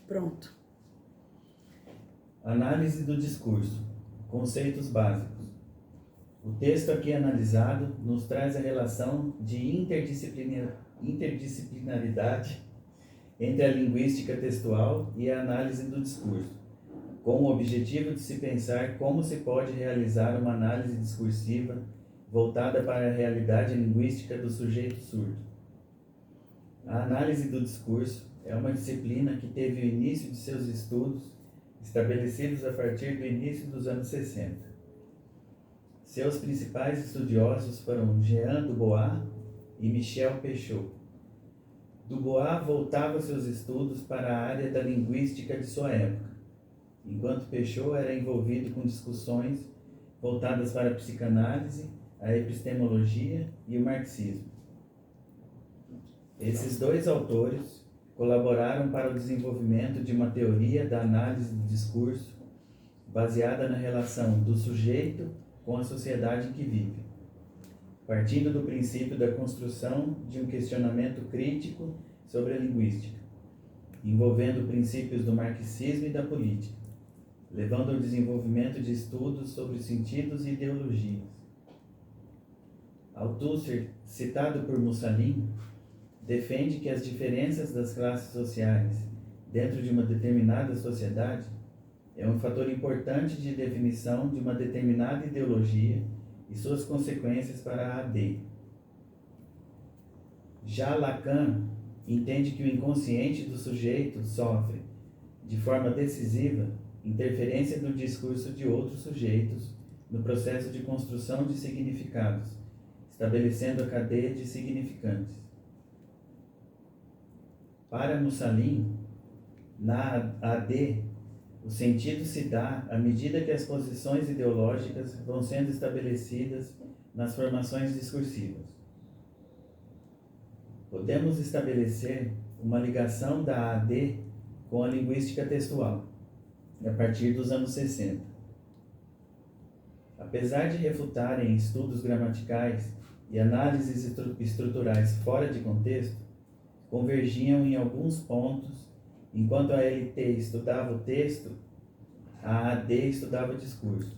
Pronto. Análise do discurso. Conceitos básicos. O texto aqui analisado nos traz a relação de interdisciplinaridade entre a linguística textual e a análise do discurso, com o objetivo de se pensar como se pode realizar uma análise discursiva voltada para a realidade linguística do sujeito surdo. A análise do discurso é uma disciplina que teve o início de seus estudos estabelecidos a partir do início dos anos 60. Seus principais estudiosos foram Jean Dubois e Michel Peixot. Dubois voltava seus estudos para a área da linguística de sua época, enquanto Peixot era envolvido com discussões voltadas para a psicanálise, a epistemologia e o marxismo. Esses dois autores colaboraram para o desenvolvimento de uma teoria da análise do discurso baseada na relação do sujeito com a sociedade em que vive, partindo do princípio da construção de um questionamento crítico sobre a linguística, envolvendo princípios do marxismo e da política, levando ao desenvolvimento de estudos sobre sentidos e ideologias. Althusser, citado por Mussolini, defende que as diferenças das classes sociais dentro de uma determinada sociedade é um fator importante de definição de uma determinada ideologia e suas consequências para a AD. Já Lacan entende que o inconsciente do sujeito sofre, de forma decisiva, interferência no discurso de outros sujeitos no processo de construção de significados, estabelecendo a cadeia de significantes. Para Mussolini, na AD, o sentido se dá à medida que as posições ideológicas vão sendo estabelecidas nas formações discursivas. Podemos estabelecer uma ligação da AD com a linguística textual, a partir dos anos 60. Apesar de refutarem estudos gramaticais e análises estruturais fora de contexto, convergiam em alguns pontos. Enquanto a LT estudava o texto, a AD estudava o discurso.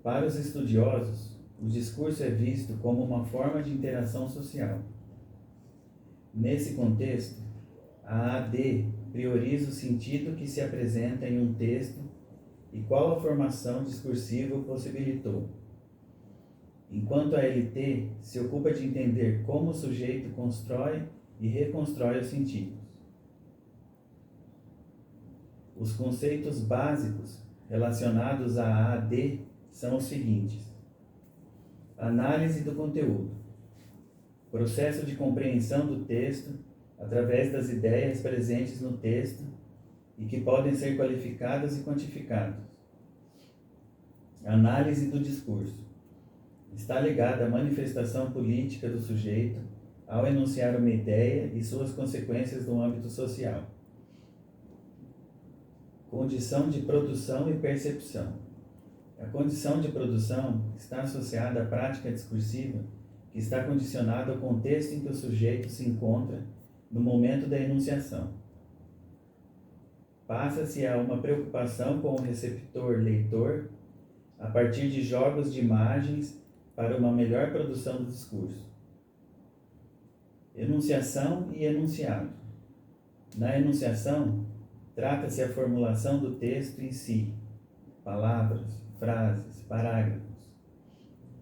Para os estudiosos, o discurso é visto como uma forma de interação social. Nesse contexto, a AD prioriza o sentido que se apresenta em um texto e qual a formação discursiva o possibilitou, enquanto a LT se ocupa de entender como o sujeito constrói e reconstrói os sentidos. Os conceitos básicos relacionados à AD são os seguintes: análise do conteúdo, processo de compreensão do texto através das ideias presentes no texto e que podem ser qualificadas e quantificadas. Análise do discurso está ligada à manifestação política do sujeito ao enunciar uma ideia e suas consequências no âmbito social. Condição de produção e percepção. A condição de produção está associada à prática discursiva que está condicionada ao contexto em que o sujeito se encontra no momento da enunciação. Passa-se a uma preocupação com o receptor-leitor a partir de jogos de imagens para uma melhor produção do discurso. Enunciação e enunciado. Na enunciação, trata-se a formulação do texto em si, palavras, frases, parágrafos.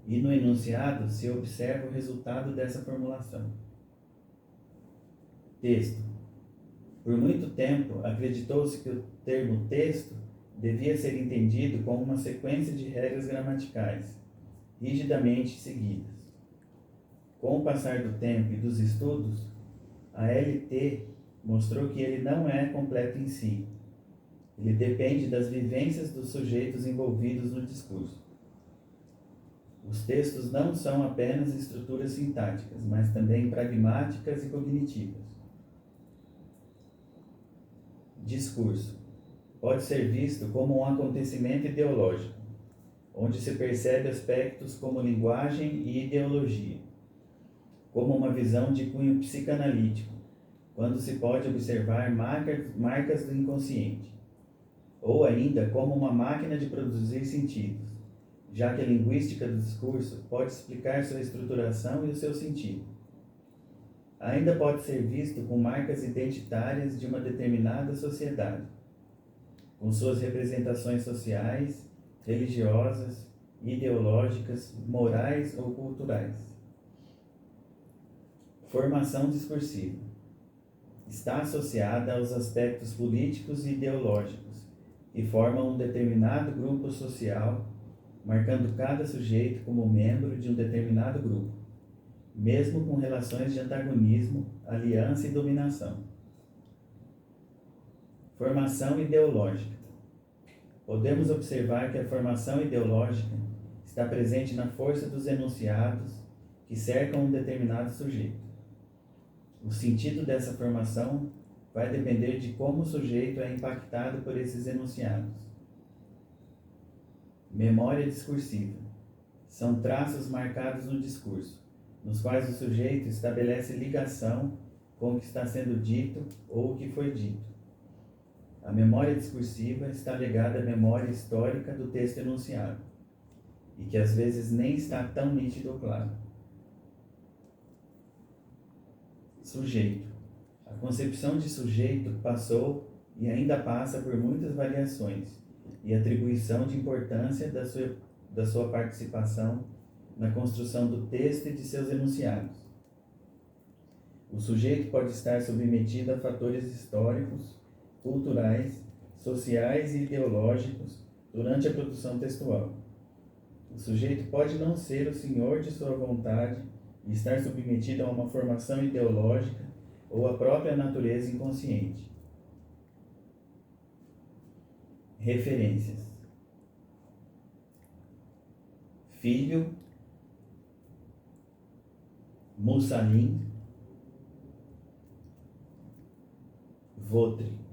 E no enunciado se observa o resultado dessa formulação. Texto. Por muito tempo, acreditou-se que o termo texto devia ser entendido como uma sequência de regras gramaticais, rigidamente seguidas. Com o passar do tempo e dos estudos, a LT mostrou que ele não é completo em si. Ele depende das vivências dos sujeitos envolvidos no discurso. Os textos não são apenas estruturas sintáticas, mas também pragmáticas e cognitivas. Discurso pode ser visto como um acontecimento ideológico, onde se percebe aspectos como linguagem e ideologia, como uma visão de cunho psicanalítico, quando se pode observar marcas do inconsciente, ou ainda como uma máquina de produzir sentidos, já que a linguística do discurso pode explicar sua estruturação e o seu sentido. Ainda pode ser visto com marcas identitárias de uma determinada sociedade, com suas representações sociais, religiosas, ideológicas, morais ou culturais. Formação discursiva. Está associada aos aspectos políticos e ideológicos, que formam um determinado grupo social, marcando cada sujeito como membro de um determinado grupo, mesmo com relações de antagonismo, aliança e dominação. Formação ideológica. Podemos observar que a formação ideológica está presente na força dos enunciados que cercam um determinado sujeito. O sentido dessa formação vai depender de como o sujeito é impactado por esses enunciados. Memória discursiva. São traços marcados no discurso, nos quais o sujeito estabelece ligação com o que está sendo dito ou o que foi dito. A memória discursiva está ligada à memória histórica do texto enunciado, e que às vezes nem está tão nítido ou claro. Sujeito. A concepção de sujeito passou e ainda passa por muitas variações e atribuição de importância da sua participação na construção do texto e de seus enunciados. O sujeito pode estar submetido a fatores históricos, culturais, sociais e ideológicos durante a produção textual. O sujeito pode não ser o senhor de sua vontade e estar submetido a uma formação ideológica ou à própria natureza inconsciente. Referências. Filho, Mussalin, Votre.